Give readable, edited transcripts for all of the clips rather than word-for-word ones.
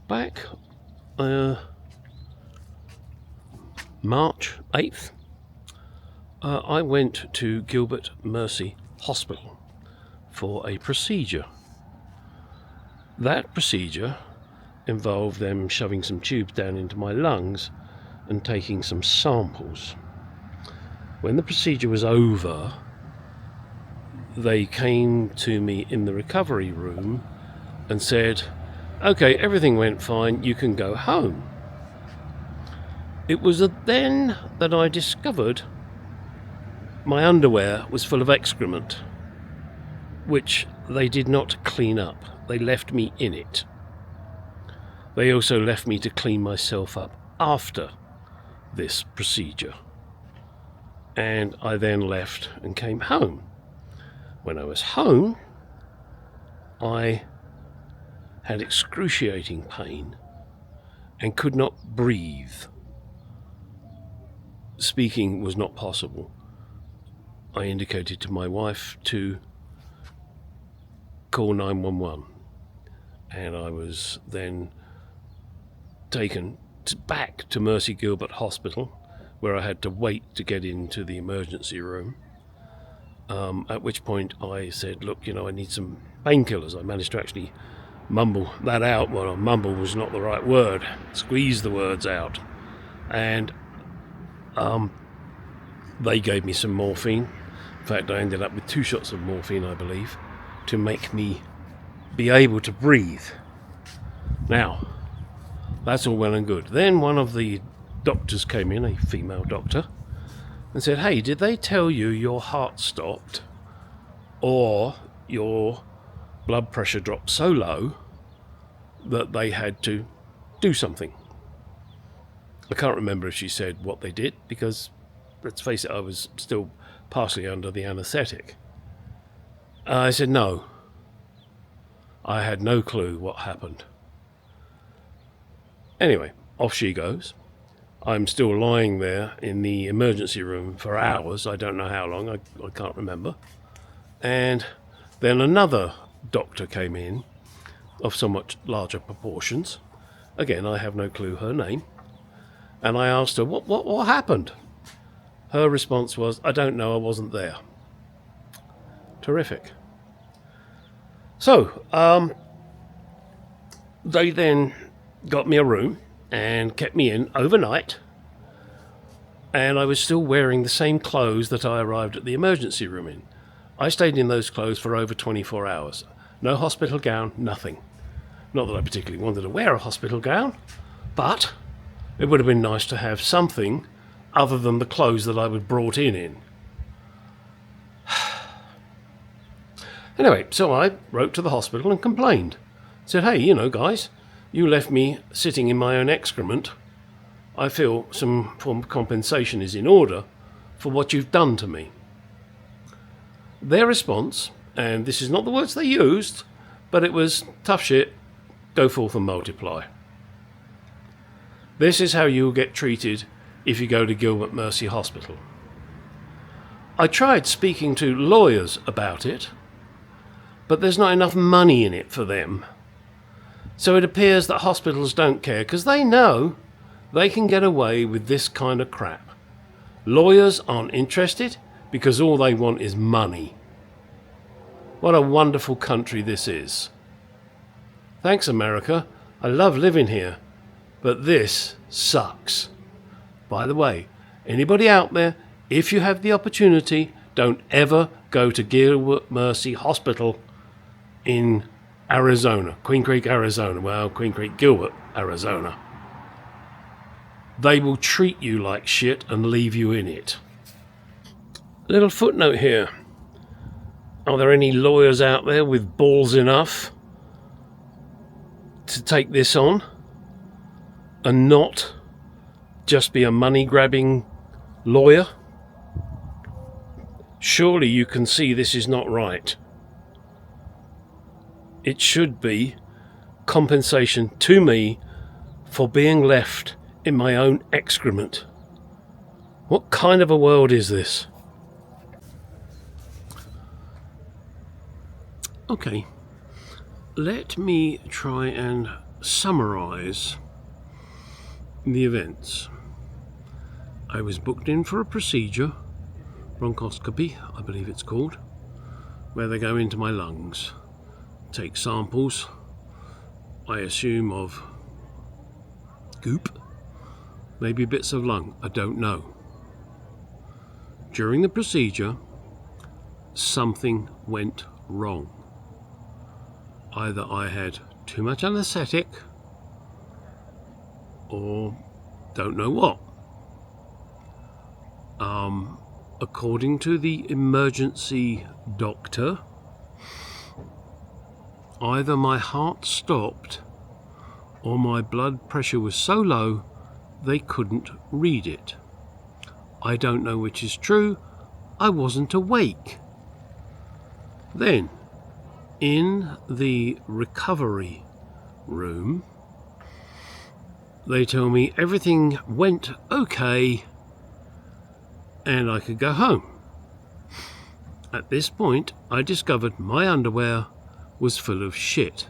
back March 8th, I went to Gilbert Mercy Hospital for a procedure. That procedure involved them shoving some tubes down into my lungs and taking some samples. When the procedure was over, they came to me in the recovery room and said, "Okay, everything went fine, you can go home." It was then that I discovered my underwear was full of excrement, which they did not clean up. They left me in it. They also left me to clean myself up after this procedure. And I then left and came home. When I was home, I had excruciating pain and could not breathe. Speaking was not possible. I indicated to my wife to call 911, and I was then taken back to Mercy Gilbert Hospital, where I had to wait to get into the emergency room, at which point I said, "Look, I need some painkillers." I managed to actually mumble that out. Well, mumble was not the right word. Squeeze the words out. And they gave me some morphine. In fact, I ended up with 2 shots of morphine, I believe, to make me be able to breathe. Now, that's all well and good. Then one of the doctors came in, a female doctor, and said, "Hey, did they tell you your heart stopped or your blood pressure dropped so low that they had to do something?" I can't remember if she said what they did, because, let's face it, I was still partially under the anaesthetic. I said no. I had no clue what happened. Anyway, off she goes. I'm still lying there in the emergency room for hours. I don't know how long. I can't remember. And then another doctor came in of somewhat larger proportions. Again, I have no clue her name. And I asked her, what happened? Her response was, "I don't know, I wasn't there." Terrific. So, they then got me a room and kept me in overnight. And I was still wearing the same clothes that I arrived at the emergency room in. I stayed in those clothes for over 24 hours. No hospital gown, nothing. Not that I particularly wanted to wear a hospital gown, but it would have been nice to have something other than the clothes that I was brought in. Anyway, so I wrote to the hospital and complained. Said, "Hey, guys, you left me sitting in my own excrement. I feel some form of compensation is in order for what you've done to me." Their response, and this is not the words they used, but it was, "Tough shit, go forth and multiply." This is how you'll get treated if you go to Gilbert Mercy Hospital. I tried speaking to lawyers about it, but there's not enough money in it for them. So it appears that hospitals don't care, because they know they can get away with this kind of crap. Lawyers aren't interested because all they want is money. What a wonderful country this is. Thanks, America. I love living here. But this sucks. By the way, anybody out there, if you have the opportunity, don't ever go to Gilbert Mercy Hospital in Arizona, Queen Creek, Arizona. Well, Queen Creek, Gilbert, Arizona. They will treat you like shit and leave you in it. Little footnote here. Are there any lawyers out there with balls enough to take this on and not just be a money-grabbing lawyer? Surely you can see this is not right. It should be compensation to me for being left in my own excrement. What kind of a world is this? Okay, let me try and summarise the events. I was booked in for a procedure, bronchoscopy, I believe it's called, where they go into my lungs, take samples, I assume of goop, maybe bits of lung, I don't know. During the procedure, something went wrong. Either I had too much anaesthetic or don't know what. According to the emergency doctor, either my heart stopped or my blood pressure was so low they couldn't read it. I don't know which is true. I wasn't awake. Then, in the recovery room, they tell me everything went okay and I could go home. At this point, I discovered my underwear was full of shit.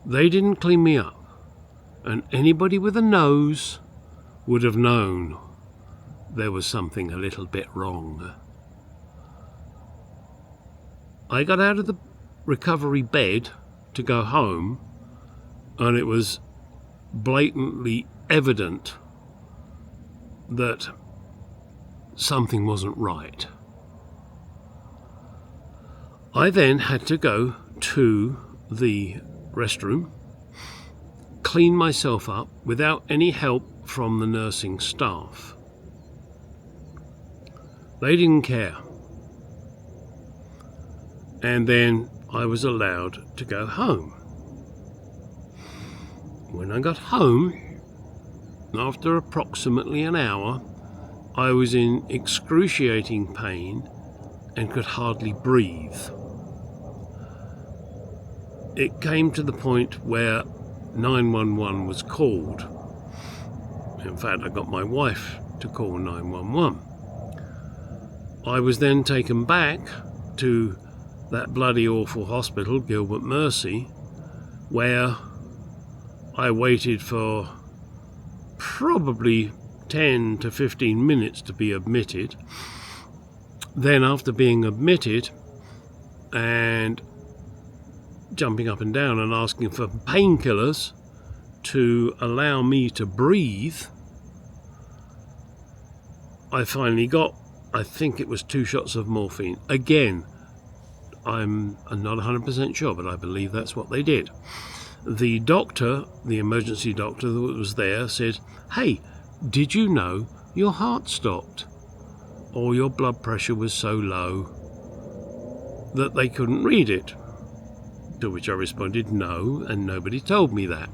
They didn't clean me up, and anybody with a nose would have known there was something a little bit wrong. I got out of the recovery bed to go home, and it was blatantly evident that something wasn't right. I then had to go to the restroom, clean myself up without any help from the nursing staff. They didn't care. And then I was allowed to go home. When I got home, after approximately an hour, I was in excruciating pain and could hardly breathe. It came to the point where 911 was called. In fact, I got my wife to call 911. I was then taken back to that bloody awful hospital, Gilbert Mercy, where I waited for probably 10 to 15 minutes to be admitted. Then after being admitted and jumping up and down and asking for painkillers to allow me to breathe, I finally got, I think it was 2 shots of morphine. Again, I'm not 100% sure, but I believe that's what they did. The doctor, the emergency doctor that was there, said, "Hey, did you know your heart stopped or your blood pressure was so low that they couldn't read it?" To which I responded, "No, and nobody told me that."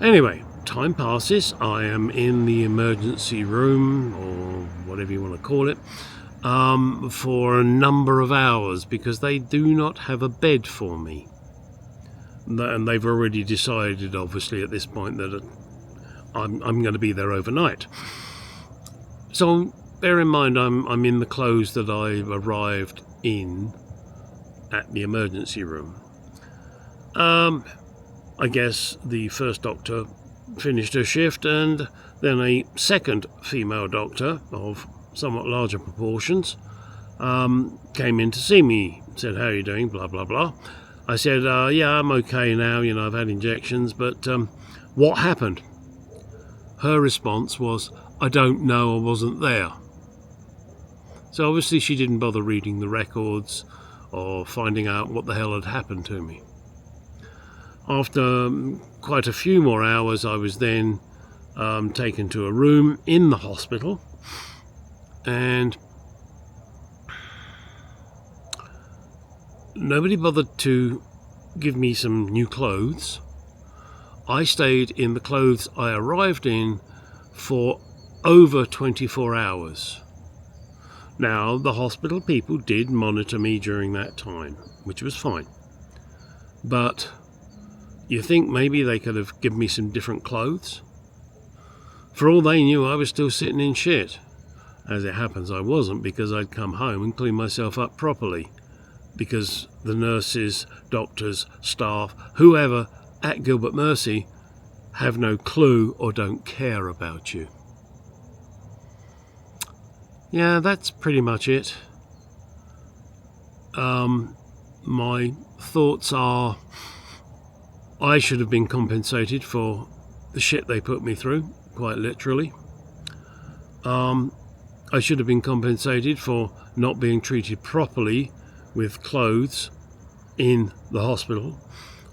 Anyway, time passes. I am in the emergency room, or whatever you want to call it, for a number of hours because they do not have a bed for me. And they've already decided, obviously, at this point that I'm going to be there overnight. So bear in mind, I'm in the clothes that I arrived in at the emergency room. I guess the first doctor finished her shift, and then a second female doctor of somewhat larger proportions came in to see me, said, "How are you doing?" blah blah blah. I said, "Yeah, I'm okay now, I've had injections, but what happened?" Her response was, "I don't know, I wasn't there." So obviously she didn't bother reading the records or finding out what the hell had happened to me. After quite a few more hours, I was then taken to a room in the hospital, and nobody bothered to give me some new clothes. I stayed in the clothes I arrived in for over 24 hours. Now, the hospital people did monitor me during that time, which was fine. But you think maybe they could have given me some different clothes? For all they knew, I was still sitting in shit. As it happens, I wasn't, because I'd come home and cleaned myself up properly. because the nurses, doctors, staff, whoever at Gilbert Mercy have no clue or don't care about you. Yeah, that's pretty much it. My thoughts are, I should have been compensated for the shit they put me through, quite literally. I should have been compensated for not being treated properly with clothes in the hospital.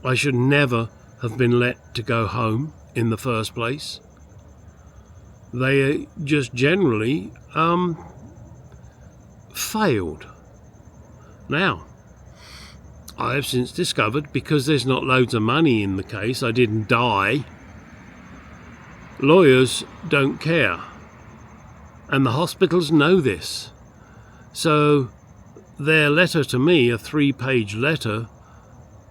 I should never have been let to go home in the first place. They just generally failed. Now, I have since discovered, because there's not loads of money in the case, I didn't die, lawyers don't care. And the hospitals know this. So their letter to me, a 3-page letter,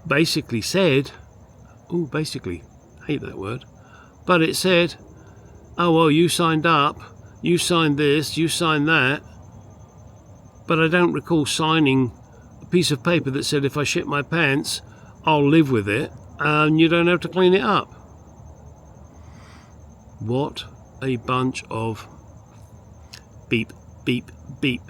basically said, hate that word, but it said, oh, well, you signed up, you signed this, you signed that, but I don't recall signing a piece of paper that said if I shit my pants, I'll live with it, and you don't have to clean it up. What a bunch of beep, beep, beep.